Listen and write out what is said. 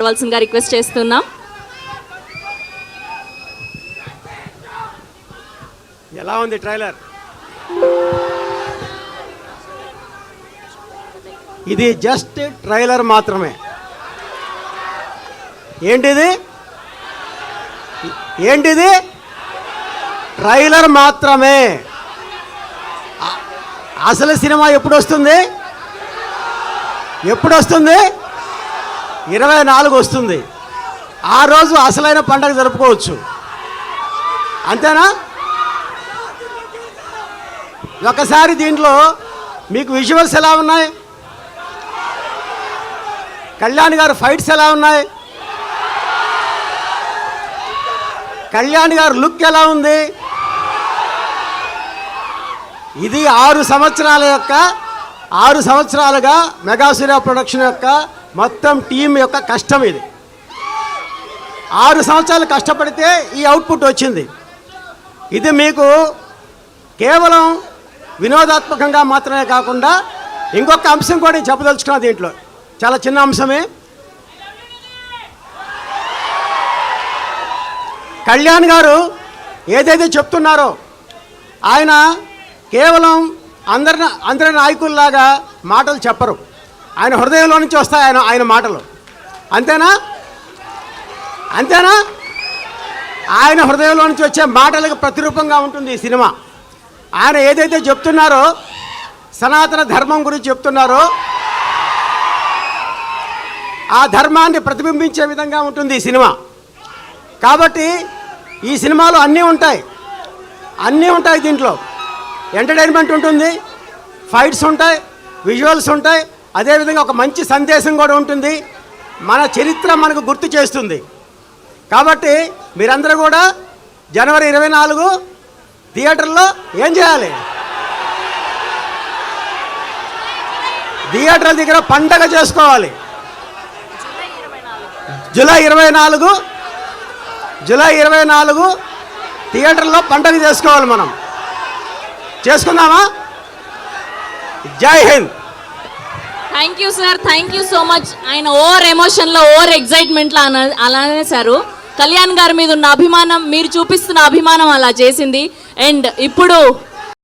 రావాల్సిందిగా రిక్వెస్ట్ చేస్తున్నాం. ఎలా ఉంది ట్రైలర్? ఇది జస్ట్ ట్రైలర్ మాత్రమే. ఏంటిది? ట్రైలర్ మాత్రమే. అసలు సినిమా ఎప్పుడు వస్తుంది? 24 వస్తుంది. ఆ రోజు అసలైన పండగ జరుపుకోవచ్చు. అంతేనా? ఒకసారి దీంట్లో మీకు విజువల్స్ ఎలా ఉన్నాయి? కళ్యాణ్ గారు ఫైట్స్ ఎలా ఉన్నాయి? కళ్యాణ్ గారు లుక్ ఎలా ఉంది? ఇది 6 సంవత్సరాలుగా మెగాసూర్య ప్రొడక్షన్ యొక్క మొత్తం టీం యొక్క కష్టం. ఇది 6 సంవత్సరాలు కష్టపడితే ఈ అవుట్పుట్ వచ్చింది. ఇది మీకు కేవలం వినోదాత్మకంగా మాత్రమే కాకుండా ఇంకొక అంశం కూడా నేను చెప్పదలుచుకున్నా. దీంట్లో చాలా చిన్న అంశమే. కళ్యాణ్ గారు ఏదైతే చెప్తున్నారో ఆయన కేవలం అందరి నాయకుల్లాగా మాటలు చెప్పరు. ఆయన హృదయంలో నుంచి వస్తాయి ఆయన మాటలు. అంతేనా? ఆయన హృదయంలో నుంచి వచ్చే మాటలకు ప్రతిరూపంగా ఉంటుంది ఈ సినిమా. ఆయన ఏదైతే చెప్తున్నారో సనాతన ధర్మం గురించి చెప్తున్నారో ఆ ధర్మాన్ని ప్రతిబింబించే విధంగా ఉంటుంది ఈ సినిమా. కాబట్టి ఈ సినిమాలో అన్నీ ఉంటాయి. దీంట్లో ఎంటర్టైన్మెంట్ ఉంటుంది, ఫైట్స్ ఉంటాయి, విజువల్స్ ఉంటాయి, అదేవిధంగా ఒక మంచి సందేశం కూడా ఉంటుంది. మన చరిత్ర మనకు గుర్తు చేస్తుంది. కాబట్టి మీరందరూ కూడా జనవరి 24 థియేటర్లో ఏం చేయాలి? థియేటర్ల దగ్గర పండగ చేసుకోవాలి. జూలై 24 థియేటర్లో పండగ చేసుకోవాలి. మనం చేసుకుందామా? జై Hind. Thank you sir, thank you so much. ఆయన ఓవర్ ఎమోషన్లో ఓవర్ ఎగ్జైట్మెంట్లో అలానే సారు. కళ్యాణ్ గారి మీద ఉన్న అభిమానం, మీరు చూపిస్తున్న అభిమానం అలా చేసింది. అండ్ ఇప్పుడు